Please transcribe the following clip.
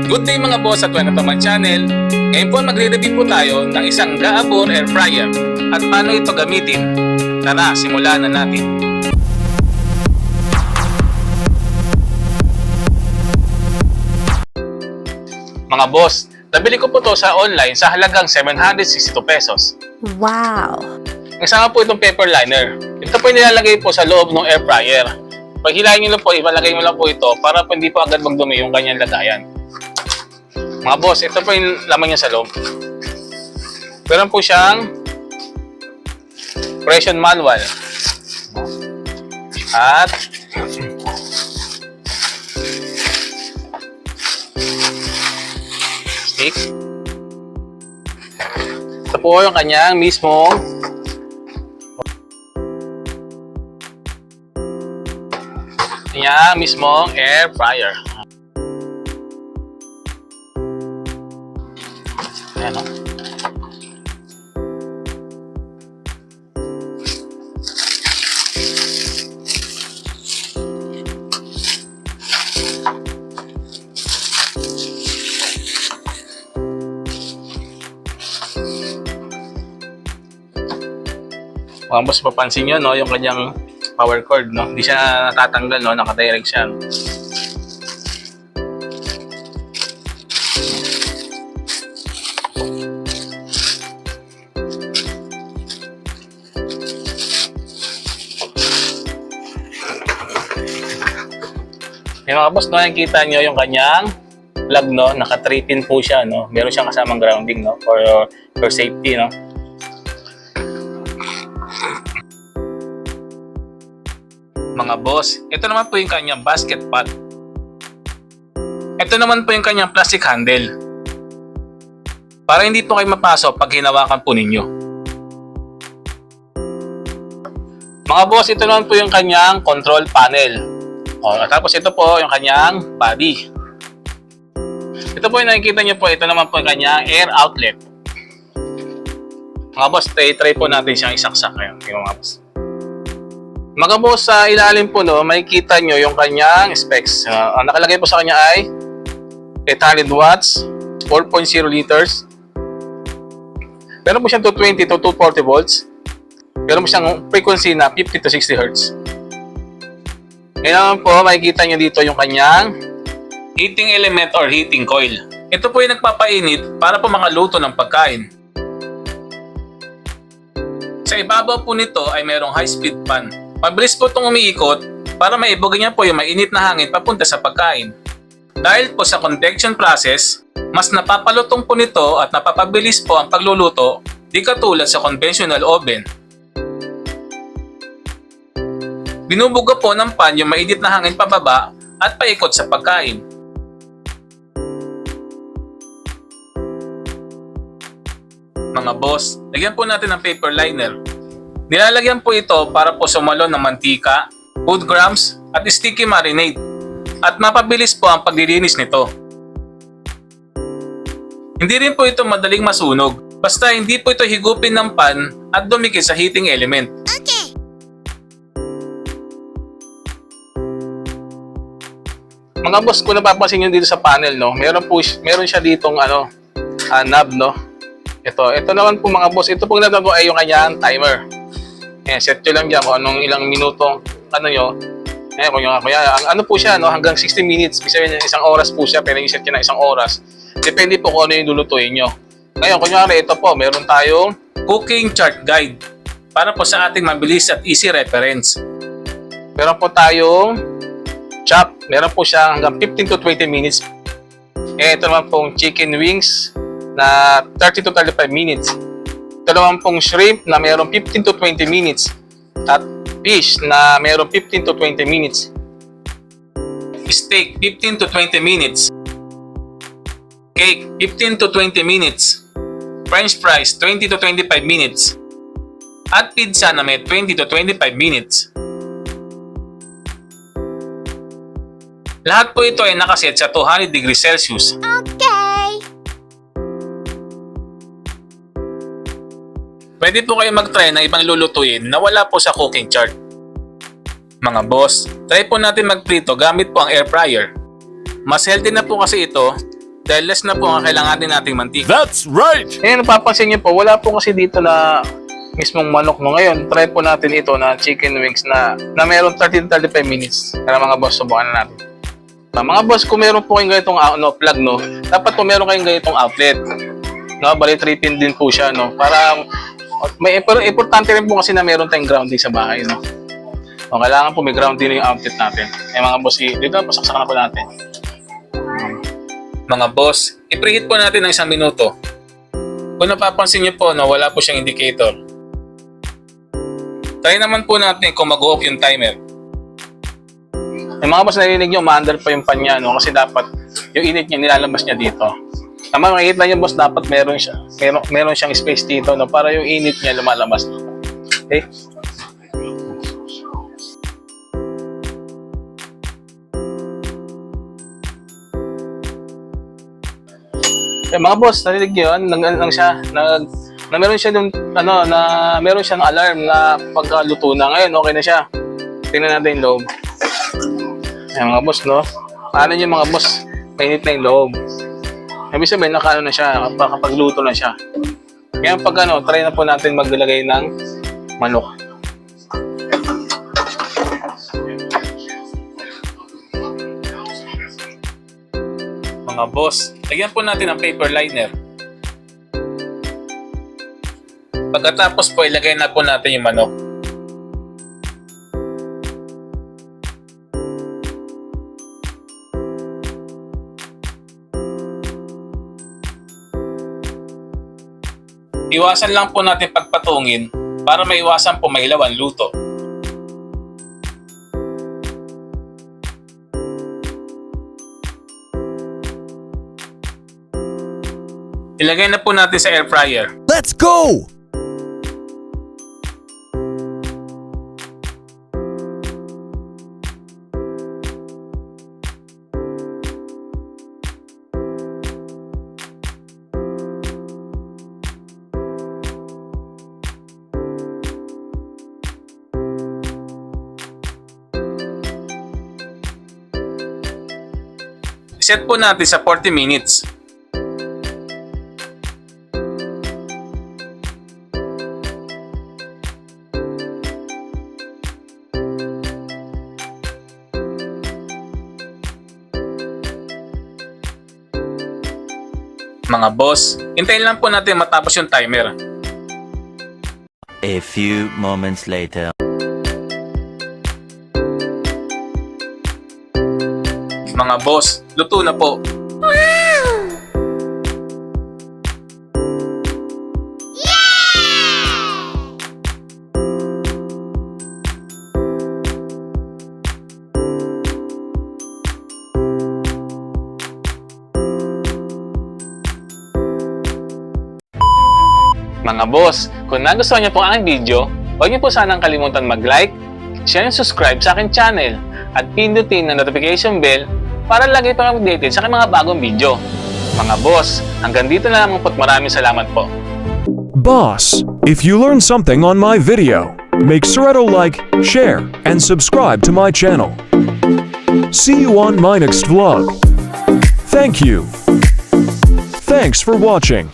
Good day mga boss at welcome to my channel. Ngayon po magre-review po tayo ng isang Gaabor Air Fryer at paano ito gamitin. Tara, simulan na natin. Mga boss, nabili ko po to sa online sa halagang 762 pesos. Wow! Kasama po itong paper liner. Ito po yung nilalagay po sa loob ng air fryer. Pag hilahin nyo lang po, ibalagay mo lang po ito para po hindi po agad magdumi yung kanyang lagayan. Mga boss, ito po yung laman niya sa loob. Meron po siyang operation manual. At stick. Ito po yung kanyang mismong air fryer. Ayan o. Mga boss, papansin nyo, no, yung kanyang power cord, no? Hindi siya natatanggal, no? Nakadirect siya. Yung mga boss, no, nakikita nyo yung kanyang plug, no? Naka 3-pin po siya, no? Meron siyang kasamang grounding, no? For safety, no? Mga boss, ito naman po yung kanyang basket pot. Ito naman po yung kanyang plastic handle. Para hindi po kayo mapasok pag hinawakan po ninyo. Mga boss, ito naman po yung kanyang control panel. Tapos ito po yung kanyang body. Ito po yung nakikita nyo po, ito naman po yung kanyang air outlet. Mga boss, try po natin siyang isaksak ngayon. Mga boss. Mga boss, sa ilalim po, no, makikita nyo yung kanyang specs. Ang nakalagay po sa kanya ay 800 watts, 4.0 liters. Meron po siyang 220 to 240 volts. Meron po siyang frequency na 50 to 60 Hz. Ngayon po, makikita nyo dito yung kanyang heating element or heating coil. Ito po yung nagpapainit para po makaluto ng pagkain. Sa ibabaw po nito ay merong high-speed fan. Mabilis po itong umiikot para maibog niya po yung mainit na hangin papunta sa pagkain. Dahil po sa convection process, mas napapalutong po nito at napapabilis po ang pagluluto di katulad sa conventional oven. Binubuga po ng pan yung mainit na hangin pababa at paikot sa pagkain. Mga boss, lagyan po natin ng paper liner. Nilalagyan po ito para po sumalo ng mantika, food crumbs at sticky marinade at mapabilis po ang paglilinis nito. Hindi rin po ito madaling masunog basta hindi po ito higupin ng pan at dumikit sa heating element. Okay! Mga boss, kung napapansin nyo dito sa panel, no, meron siya ditong knob, no. Ito naman po mga boss, ito pong nagago ay yung kanyang timer. Set nyo lang dyan kung anong ilang minuto nyo. Ang po siya, no, hanggang 60 minutes. Bisa niya, isang oras po siya, pero i-set nyo na isang oras. Depende po kung ano yung lulutuin nyo. Ngayon, kunyari, ito po, meron tayong cooking chart guide para po sa ating mabilis at easy reference. Meron po tayong chop. Meron po siya hanggang 15 to 20 minutes. Ito naman pong chicken wings na 30 to 35 minutes. Ito naman pong shrimp na mayroong 15 to 20 minutes at fish na mayroong 15 to 20 minutes. Steak, 15 to 20 minutes. Cake, 15 to 20 minutes. French fries, 20 to 25 minutes. At pizza na may 20 to 25 minutes. Lahat po ito ay nakaset sa 200 degrees Celsius. Okay! Pwede po kayo mag-try ng ibang lulutuin na wala po sa cooking chart. Mga boss, try po natin magprito gamit po ang air fryer. Mas healthy na po kasi ito Dahil less na po ang kailangan nating mantika. That's right! Ngayon, napapansin niyo po, wala po kasi dito na mismong manok mo. Ngayon, try po natin ito na chicken wings na meron 30-35 minutes. Kaya mga boss, subukan na natin. Mga boss, kung meron po kayong ganitong plug, no, dapat po meron kayong ganitong outlet. No, bali 3-pin din po siya, no, para pero importante rin po kasi na meron tayong grounding sa bahay, no. So, kailangan po may grounding yung outlet natin. Mga boss, dito na pasaksak na po natin. Mga boss, i-preheat po natin ng 1 minuto. Kung napapansin niyo po na wala po siyang indicator, try naman po natin kung mag-off yung timer. Yung mga boss, narinig nyo, ma-under pa yung pan niya, no? Kasi dapat yung init niya nilalabas niya dito. Tama, makikita niyo boss, dapat meron siyang space dito, no? Para yung init niya lumalabas. Okay? Mga boss, narinig niyo yun, na meron siya dun, na meron siyang alarm na pagkaluto na. Ngayon, okay na siya. Tingnan natin yung loob. Ayan mga boss, no? Paano niyo mga boss, mainit na yung loob. Ibig sabihin, nakaano na siya, kapag luto na siya. Kaya pag try na po natin maglagay ng manok. Mga boss, lagyan po natin ang paper liner. Pagkatapos po, ilagay na po natin yung manok. Iwasan lang po natin pagpatungin para maiwasan po mailaw ang luto. Ilagay na po natin sa air fryer. Let's go! Set po natin sa 40 minutes. Mga boss, hintayin lang po natin matapos yung timer. A few moments later. Mga boss, luto na po. Mga boss, kung nagustuhan niyo po ang aking video, huwag niyo po sanang kalimutan mag-like, share and subscribe sa aking channel at pindutin ang notification bell para lagi pang updated sa aking mga bagong video. Mga boss, hanggang dito na lamang po at maraming salamat po. Boss, if you learned something on my video, make sure to like, share, and subscribe to my channel. See you on my next vlog. Thank you. Thanks for watching.